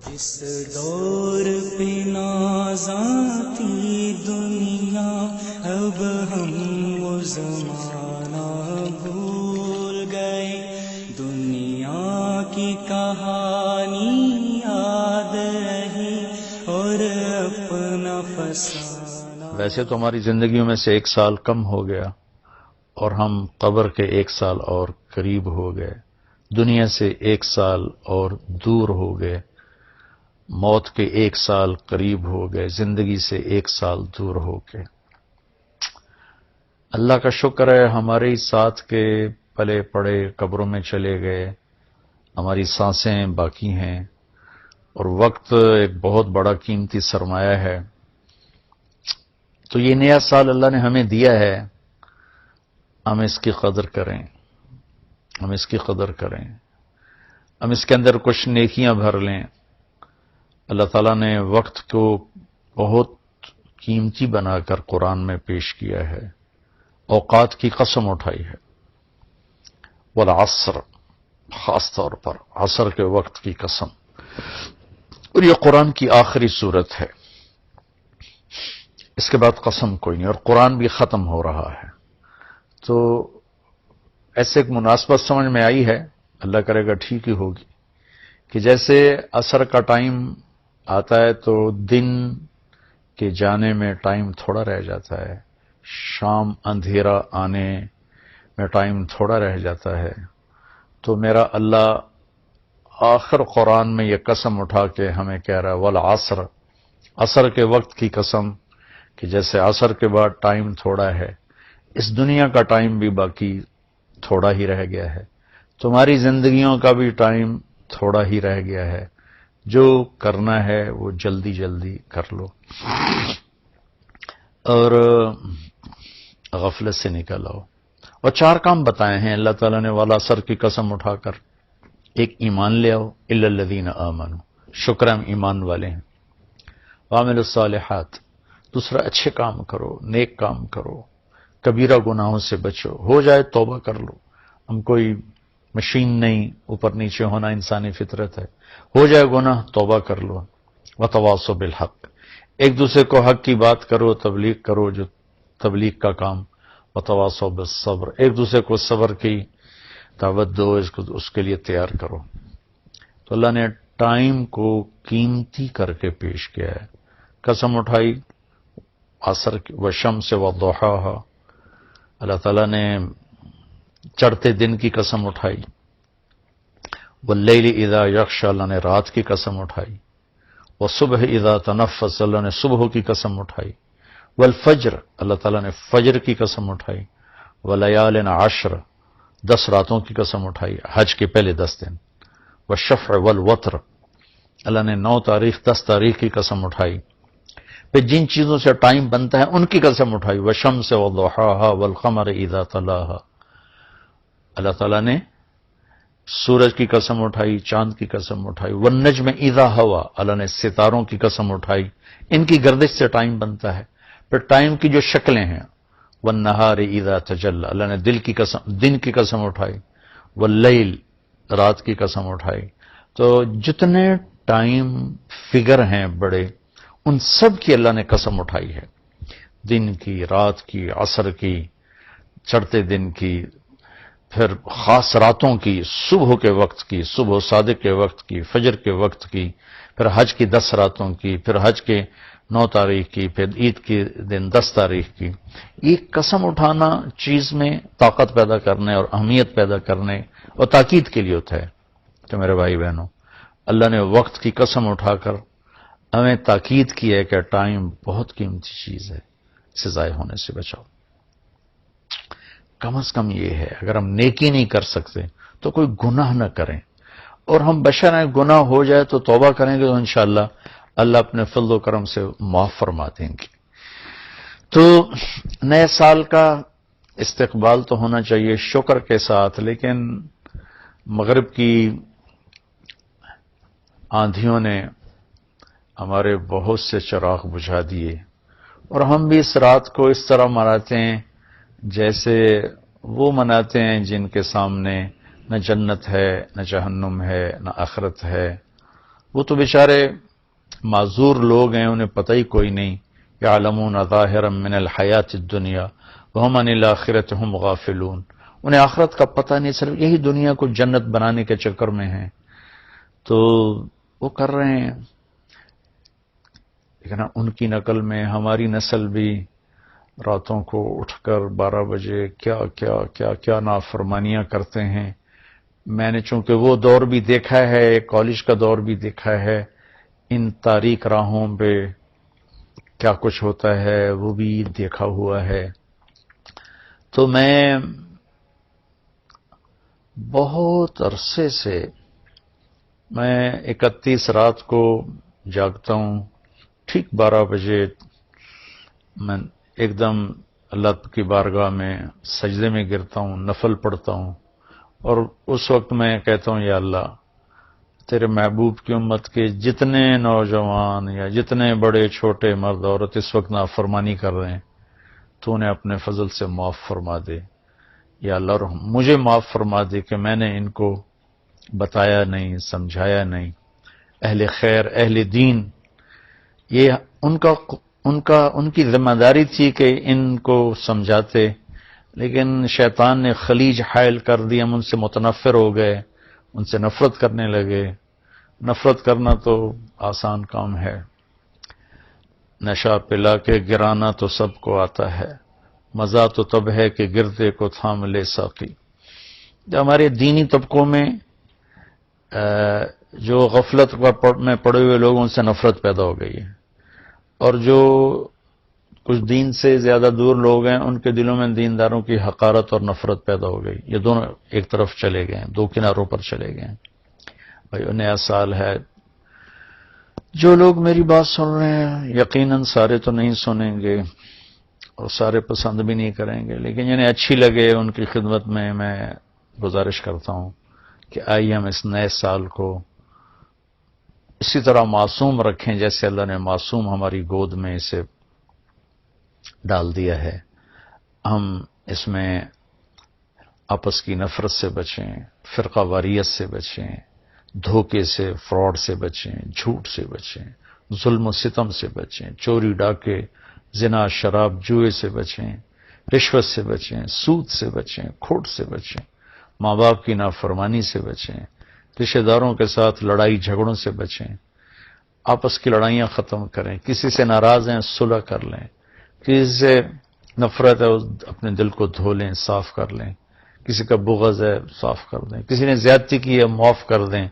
جس دور پہ نازاں تھی دنیا، اب ہم وہ زمانہ بھول گئے، دنیا کی کہانی یاد رہی اور اپنا فسانہ۔ ویسے تو ہماری زندگیوں میں سے 1 سال کم ہو گیا اور ہم قبر کے 1 سال اور قریب ہو گئے، دنیا سے 1 سال اور دور ہو گئے، موت کے 1 سال قریب ہو گئے، زندگی سے 1 سال دور ہو گئے۔ اللہ کا شکر ہے ہمارے ہی ساتھ کے پلے پڑے قبروں میں چلے گئے، ہماری سانسیں باقی ہیں، اور وقت ایک بہت بڑا قیمتی سرمایہ ہے۔ تو یہ نیا سال اللہ نے ہمیں دیا ہے، ہم اس کی قدر کریں، ہم اس کی قدر کریں، ہم اس کے اندر کچھ نیکیاں بھر لیں۔ اللہ تعالیٰ نے وقت کو بہت قیمتی بنا کر قرآن میں پیش کیا ہے، اوقات کی قسم اٹھائی ہے، والعصر، خاص طور پر عصر کے وقت کی قسم، اور یہ قرآن کی آخری صورت ہے، اس کے بعد قسم کوئی نہیں، اور قرآن بھی ختم ہو رہا ہے۔ تو ایسے ایک مناسبت سمجھ میں آئی ہے، اللہ کرے گا ٹھیک ہی ہوگی، کہ جیسے عصر کا ٹائم آتا ہے تو دن کے جانے میں ٹائم تھوڑا رہ جاتا ہے، شام اندھیرا آنے میں ٹائم تھوڑا رہ جاتا ہے، تو میرا اللہ آخر قرآن میں یہ قسم اٹھا کے ہمیں کہہ رہا ہے، والعصر، عصر کے وقت کی قسم، کہ جیسے عصر کے بعد ٹائم تھوڑا ہے، اس دنیا کا ٹائم بھی باقی تھوڑا ہی رہ گیا ہے، تمہاری زندگیوں کا بھی ٹائم تھوڑا ہی رہ گیا ہے، جو کرنا ہے وہ جلدی جلدی کر لو اور غفلت سے نکل آؤ۔ اور 4 کام بتائے ہیں اللہ تعالیٰ نے والعصر کی قسم اٹھا کر۔ ایک، ایمان لے آؤ، الا الذین آمنوا، شکر ہم ایمان والے ہیں، وعملوا الصالحات، دوسرا اچھے کام کرو، نیک کام کرو، کبیرہ گناہوں سے بچو، ہو جائے توبہ کر لو، ہم کوئی مشین نہیں، اوپر نیچے ہونا انسانی فطرت ہے، ہو جائے گناہ توبہ کر لو، وتواصوا بالحق، ایک دوسرے کو حق کی بات کرو، تبلیغ کرو، جو تبلیغ کا کام، وتواصوا بالصبر، ایک دوسرے کو صبر کی دعوت دو، اس کے لیے تیار کرو۔ تو اللہ نے ٹائم کو قیمتی کر کے پیش کیا ہے، قسم اٹھائی عصر کی، والشمس وضحاها، اللہ تعالیٰ نے چڑھتے دن کی قسم اٹھائی، واللیل اذا یغشی، اللہ نے رات کی قسم اٹھائی، والصبح اذا تنفس، اللہ نے صبح کی قسم اٹھائی، والفجر، اللہ تعالیٰ نے فجر کی قسم اٹھائی، ولیال عشر، 10 راتوں کی قسم اٹھائی، حج کے پہلے 10 دن، والشفع والوتر، اللہ نے 9 تاریخ 10 تاریخ کی قسم اٹھائی، پھر جن چیزوں سے ٹائم بنتا ہے ان کی قسم اٹھائی، والشمس وضحاها والقمر اذا تلاها، اللہ تعالیٰ نے سورج کی قسم اٹھائی، چاند کی قسم اٹھائی، والنجم اذا ہوا، اللہ نے ستاروں کی قسم اٹھائی، ان کی گردش سے ٹائم بنتا ہے، پھر ٹائم کی جو شکلیں ہیں، والنہار اذا تجلی، اللہ نے دن کی قسم اٹھائی، واللیل، رات کی قسم اٹھائی۔ تو جتنے ٹائم فگر ہیں بڑے، ان سب کی اللہ نے قسم اٹھائی ہے، دن کی، رات کی، عصر کی، چڑھتے دن کی، پھر خاص راتوں کی، صبح کے وقت کی، صبح صادق کے وقت کی، فجر کے وقت کی، پھر حج کی 10 راتوں کی، پھر حج کے 9 تاریخ کی، پھر عید کے دن 10 تاریخ کی۔ یہ قسم اٹھانا چیز میں طاقت پیدا کرنے اور اہمیت پیدا کرنے اور تاکید کے لیے ہوتا ہے۔ تو میرے بھائی بہنوں، اللہ نے وقت کی قسم اٹھا کر ہمیں تاکید کی ہے کہ ٹائم بہت قیمتی چیز ہے، اسے ضائع ہونے سے بچاؤ۔ کم از کم یہ ہے، اگر ہم نیکی نہیں کر سکتے تو کوئی گناہ نہ کریں، اور ہم بشر ہیں، گناہ ہو جائے تو توبہ کریں گے تو انشاءاللہ اللہ اپنے فضل و کرم سے معاف فرما دیں گے۔ تو نئے سال کا استقبال تو ہونا چاہیے شکر کے ساتھ، لیکن مغرب کی آندھیوں نے ہمارے بہت سے چراغ بجھا دیے، اور ہم بھی اس رات کو اس طرح مناتے ہیں جیسے وہ مناتے ہیں جن کے سامنے نہ جنت ہے، نہ جہنم ہے، نہ آخرت ہے، وہ تو بیچارے معذور لوگ ہیں، انہیں پتہ ہی کوئی نہیں. یعلمون ظاہرا من الحیات الدنیا وہم عن الآخرۃ ہم غافلون. انہیں آخرت کا پتہ نہیں، صرف یہی دنیا کو جنت بنانے کے چکر میں ہیں تو وہ کر رہے ہیں. لیکن ان کی نقل میں ہماری نسل بھی راتوں کو اٹھ کر 12 بجے کیا کیا کیا کیا نافرمانیاں کرتے ہیں. میں نے چونکہ وہ دور بھی دیکھا ہے، کالج کا دور بھی دیکھا ہے، ان تاریک راہوں پہ کیا کچھ ہوتا ہے وہ بھی دیکھا ہوا ہے. تو میں بہت عرصے سے میں 31 رات کو جاگتا ہوں، ٹھیک 12 بجے میں ایک دم اللہ کی بارگاہ میں سجدے میں گرتا ہوں، نفل پڑھتا ہوں، اور اس وقت میں کہتا ہوں یا اللہ تیرے محبوب کی امت کے جتنے نوجوان یا جتنے بڑے چھوٹے مرد عورت اس وقت نافرمانی کر رہے ہیں تو انہیں اپنے فضل سے معاف فرما دے. یا اللہ مجھے معاف فرما دے کہ میں نے ان کو بتایا نہیں، سمجھایا نہیں. اہل خیر، اہل دین، یہ ان کی ذمہ داری تھی کہ ان کو سمجھاتے، لیکن شیطان نے خلیج حائل کر دی، ہم ان سے متنفر ہو گئے، ان سے نفرت کرنے لگے. نفرت کرنا تو آسان کام ہے، نشہ پلا کے گرانا تو سب کو آتا ہے، مزہ تو تب ہے کہ گرتے کو تھام لے ساقی. جو ہمارے دینی طبقوں میں جو غفلت میں پڑے ہوئے لوگوں سے نفرت پیدا ہو گئی ہے، اور جو کچھ دین سے زیادہ دور لوگ ہیں ان کے دلوں میں دینداروں کی حقارت اور نفرت پیدا ہو گئی. یہ دونوں ایک طرف چلے گئے ہیں، دو کناروں پر چلے گئے ہیں. بھائی نیا سال ہے، جو لوگ میری بات سن رہے ہیں یقیناً سارے تو نہیں سنیں گے اور سارے پسند بھی نہیں کریں گے، لیکن جنہیں اچھی لگے ان کی خدمت میں گزارش کرتا ہوں کہ آئیے ہم اس نئے سال کو اسی طرح معصوم رکھیں جیسے اللہ نے معصوم ہماری گود میں اسے ڈال دیا ہے. ہم اس میں آپس کی نفرت سے بچیں، فرقہ واریت سے بچیں، دھوکے سے، فراڈ سے بچیں، جھوٹ سے بچیں، ظلم و ستم سے بچیں، چوری ڈاکے، زنا، شراب، جوئے سے بچیں، رشوت سے بچیں، سود سے بچیں، کھوٹ سے بچیں، ماں باپ کی نافرمانی سے بچیں، رشتہ داروں کے ساتھ لڑائی جھگڑوں سے بچیں، آپس کی لڑائیاں ختم کریں، کسی سے ناراض ہیں صلح کر لیں، کسی سے نفرت ہے اپنے دل کو دھو لیں، صاف کر لیں، کسی کا بغض ہے صاف کر دیں، کسی نے زیادتی کی ہے معاف کر دیں،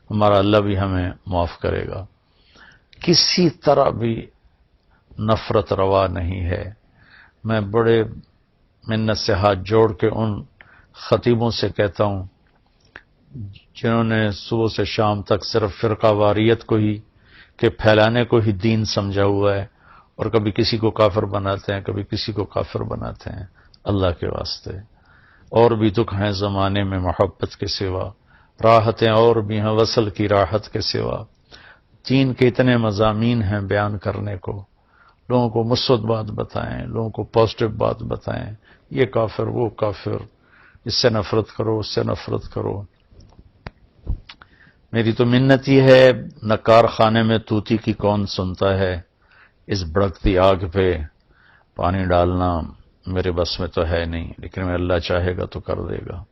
ہمارا اللہ بھی ہمیں معاف کرے گا. کسی طرح بھی نفرت روا نہیں ہے. میں بڑے منت سے ہاتھ جوڑ کے ان خطیبوں سے کہتا ہوں جنہوں نے صبح سے شام تک صرف فرقہ واریت کو ہی کہ پھیلانے کو ہی دین سمجھا ہوا ہے، اور کبھی کسی کو کافر بناتے ہیں، کبھی کسی کو کافر بناتے ہیں. اللہ کے واسطے اور بھی دکھ ہیں زمانے میں محبت کے سوا، راحتیں اور بھی ہیں وصل کی راحت کے سوا. دین کے اتنے مضامین ہیں بیان کرنے کو، لوگوں کو مثبت بات بتائیں، لوگوں کو پازیٹو بات بتائیں، یہ کافر وہ کافر، اس سے نفرت کرو اس سے نفرت کرو. میری تو منت ہی ہے، نکار خانے میں طوطی کی کون سنتا ہے، اس بھڑکتی آگ پہ پانی ڈالنا میرے بس میں تو ہے نہیں، لیکن میں اللہ چاہے گا تو کر دے گا.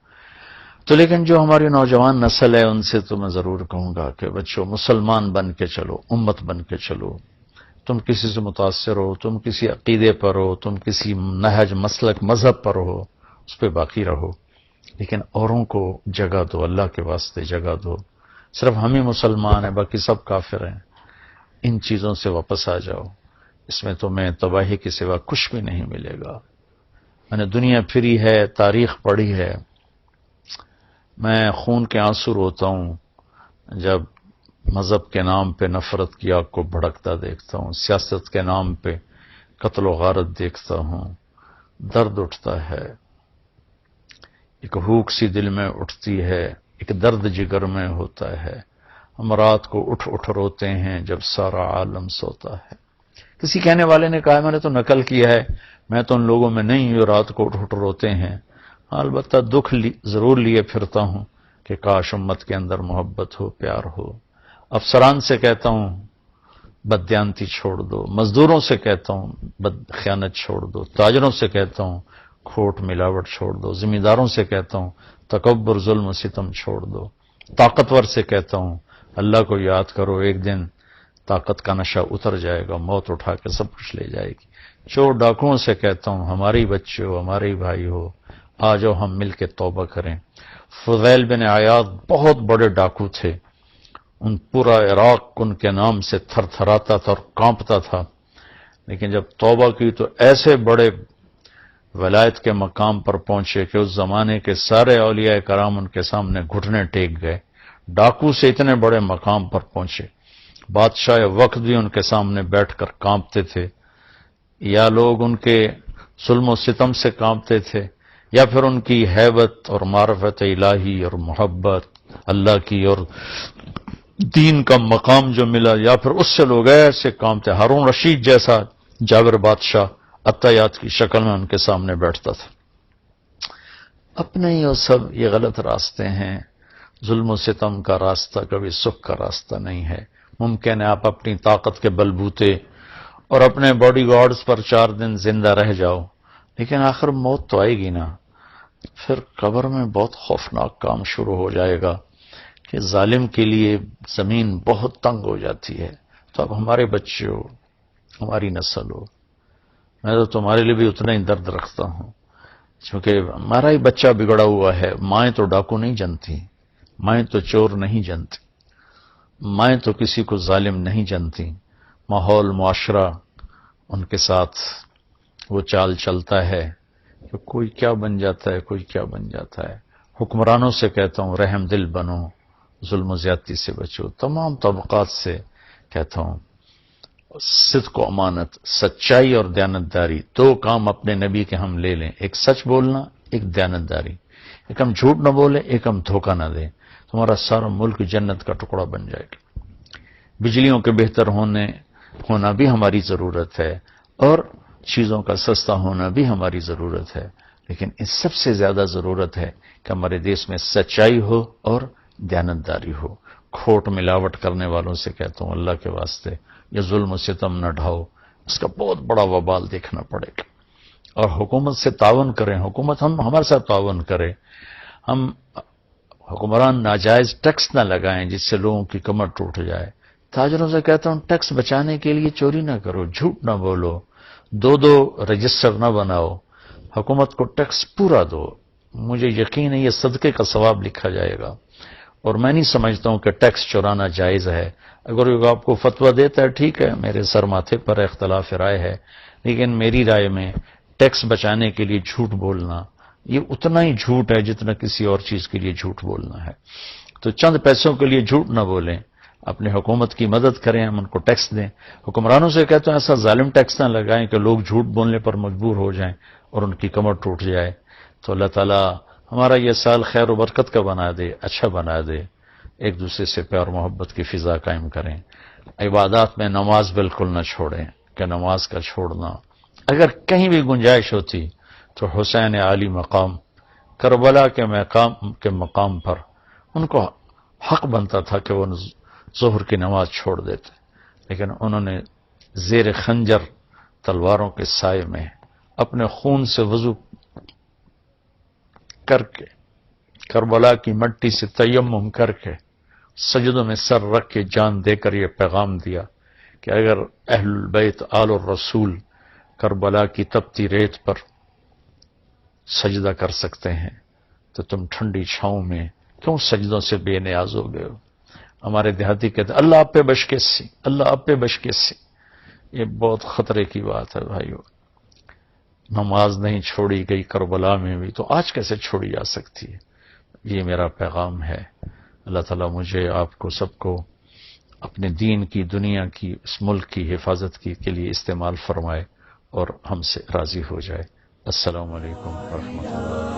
تو لیکن جو ہماری نوجوان نسل ہے ان سے تو میں ضرور کہوں گا کہ بچوں مسلمان بن کے چلو، امت بن کے چلو. تم کسی سے متاثر ہو، تم کسی عقیدے پر ہو، تم کسی نہج مسلک مذہب پر ہو، اس پہ باقی رہو، لیکن اوروں کو جگہ دو، اللہ کے واسطے جگہ دو. صرف ہم ہی مسلمان ہیں، باقی سب کافر ہیں. ان چیزوں سے واپس آ جاؤ، اس میں تمہیں تباہی کے سوا کچھ بھی نہیں ملے گا. میں نے دنیا پھری ہے، تاریخ پڑھی ہے، میں خون کے آنسو روتا ہوں جب مذہب کے نام پہ نفرت کی آگ کو بھڑکتا دیکھتا ہوں، سیاست کے نام پہ قتل و غارت دیکھتا ہوں، درد اٹھتا ہے، ایک ہوک سی دل میں اٹھتی ہے، ایک درد جگر میں ہوتا ہے. ہم رات کو اٹھ اٹھ روتے ہیں جب سارا عالم سوتا ہے. کسی کہنے والے نے کہا میں نے تو نقل کیا ہے، میں تو ان لوگوں میں نہیں جو رات کو اٹھ اٹھ روتے ہیں. البتہ دکھ ضرور لیے پھرتا ہوں کہ کاش امت کے اندر محبت ہو، پیار ہو، افسران سے کہتا ہوں بددیانتی چھوڑ دو، مزدوروں سے کہتا ہوں خیانت چھوڑ دو، تاجروں سے کہتا ہوں کھوٹ ملاوٹ چھوڑ دو، ذمہ داروں سے کہتا ہوں تکبر ظلم و ستم چھوڑ دو، طاقتور سے کہتا ہوں اللہ کو یاد کرو، ایک دن طاقت کا نشہ اتر جائے گا، موت اٹھا کے سب کچھ لے جائے گی۔ چور ڈاکوؤں سے کہتا ہوں ہمارے بچے ہو، ہمارے بھائی ہو، آ جاؤ ہم مل کے توبہ کریں۔ فضیل بن عیاض بہت بڑے ڈاکو تھے، ان پورا عراق ان کے نام سے تھر تھراتا تھا اور کانپتا تھا، لیکن جب توبہ کی تو ایسے بڑے ولایت کے مقام پر پہنچے کہ اس زمانے کے سارے اولیاء کرام ان کے سامنے گھٹنے ٹیک گئے۔ ڈاکو سے اتنے بڑے مقام پر پہنچے، بادشاہ وقت بھی ان کے سامنے بیٹھ کر کانپتے تھے، یا لوگ ان کے ظلم و ستم سے کانپتے تھے، یا پھر ان کی ہیبت اور معرفت الہی اور محبت اللہ کی اور دین کا مقام جو ملا، یا پھر اس سے لوگ ایسے کانپتے۔ ہارون رشید جیسا جابر بادشاہ عطیات کی شکل میں ان کے سامنے بیٹھتا تھا۔ اپنے یہ سب یہ غلط راستے ہیں، ظلم و ستم کا راستہ کبھی سکھ کا راستہ نہیں ہے۔ ممکن ہے آپ اپنی طاقت کے بلبوتے اور اپنے باڈی گارڈز پر 4 دن زندہ رہ جاؤ، لیکن آخر موت تو آئے گی نا۔ پھر قبر میں بہت خوفناک کام شروع ہو جائے گا کہ ظالم کے لیے زمین بہت تنگ ہو جاتی ہے۔ تو اب ہمارے بچے ہو، ہماری نسل ہو، میں تو تمہارے لیے بھی اتنا ہی درد رکھتا ہوں، کیونکہ ہمارا ہی بچہ بگڑا ہوا ہے۔ مائیں تو ڈاکو نہیں جانتی، مائیں تو چور نہیں جانتی، مائیں تو کسی کو ظالم نہیں جانتی۔ ماحول معاشرہ ان کے ساتھ وہ چال چلتا ہے کہ کوئی کیا بن جاتا ہے، کوئی کیا بن جاتا ہے۔ حکمرانوں سے کہتا ہوں رحم دل بنو، ظلم و زیادتی سے بچو۔ تمام طبقات سے کہتا ہوں صدق و امانت، سچائی اور دیانتداری، 2 کام اپنے نبی کے ہم لے لیں، ایک سچ بولنا، ایک دیانتداری۔ ایک ہم جھوٹ نہ بولیں، ایک ہم دھوکہ نہ دیں، تمہارا سارا ملک جنت کا ٹکڑا بن جائے گا۔ بجلیوں کے بہتر ہونا بھی ہماری ضرورت ہے، اور چیزوں کا سستا ہونا بھی ہماری ضرورت ہے، لیکن اس سب سے زیادہ ضرورت ہے کہ ہمارے دیش میں سچائی ہو اور دیانتداری ہو۔ کھوٹ ملاوٹ کرنے والوں سے کہتا ہوں اللہ کے واسطے یہ ظلم و ستم نہ ڈھاؤ، اس کا بہت بڑا وبال دیکھنا پڑے گا۔ اور حکومت سے تعاون کریں، حکومت ہمارے ساتھ تعاون کرے، ہم حکمران ناجائز ٹیکس نہ لگائیں جس سے لوگوں کی کمر ٹوٹ جائے۔ تاجروں سے کہتا ہوں ٹیکس بچانے کے لیے چوری نہ کرو، جھوٹ نہ بولو، 2 رجسٹر نہ بناؤ، حکومت کو ٹیکس پورا دو۔ مجھے یقین ہے یہ صدقے کا ثواب لکھا جائے گا، اور میں نہیں سمجھتا ہوں کہ ٹیکس چورانا جائز ہے۔ اگر یہ آپ کو فتویٰ دیتا ہے ٹھیک ہے، میرے سر ماتھے پر اختلاف رائے ہے، لیکن میری رائے میں ٹیکس بچانے کے لیے جھوٹ بولنا یہ اتنا ہی جھوٹ ہے جتنا کسی اور چیز کے لیے جھوٹ بولنا ہے۔ تو چند پیسوں کے لیے جھوٹ نہ بولیں، اپنے حکومت کی مدد کریں، ہم ان کو ٹیکس دیں۔ حکمرانوں سے کہتے ہیں ایسا ظالم ٹیکس نہ لگائیں کہ لوگ جھوٹ بولنے پر مجبور ہو جائیں اور ان کی کمر ٹوٹ جائے۔ تو اللہ تعالیٰ ہمارا یہ سال خیر و برکت کا بنا دے، اچھا بنا دے، ایک دوسرے سے پیار و محبت کی فضا قائم کریں۔ عبادات میں نماز بالکل نہ چھوڑیں، کہ نماز کا چھوڑنا اگر کہیں بھی گنجائش ہوتی تو حسین عالی مقام کربلا کے مقام پر ان کو حق بنتا تھا کہ وہ ظہر کی نماز چھوڑ دیتے، لیکن انہوں نے زیر خنجر تلواروں کے سائے میں اپنے خون سے وضو کر کے کربلا کی مٹی سے تیمم کر کے سجدوں میں سر رکھ کے جان دے کر یہ پیغام دیا کہ اگر اہل البیت آل الرسول کربلا کی تپتی ریت پر سجدہ کر سکتے ہیں تو تم ٹھنڈی چھاؤں میں کیوں سجدوں سے بے نیاز ہو گئے ہو۔ ہمارے دیہاتی کہتے ہیں اللہ آپ پہ بشکیسی، اللہ آپ پہ بشکیسی۔ یہ بہت خطرے کی بات ہے بھائیو۔ نماز نہیں چھوڑی گئی کربلا میں بھی تو آج کیسے چھوڑی جا سکتی ہے؟ یہ میرا پیغام ہے۔ اللہ تعالیٰ مجھے آپ کو سب کو اپنے دین کی، دنیا کی، اس ملک کی حفاظت کے لیے استعمال فرمائے اور ہم سے راضی ہو جائے۔ السلام علیکم ورحمۃ اللہ۔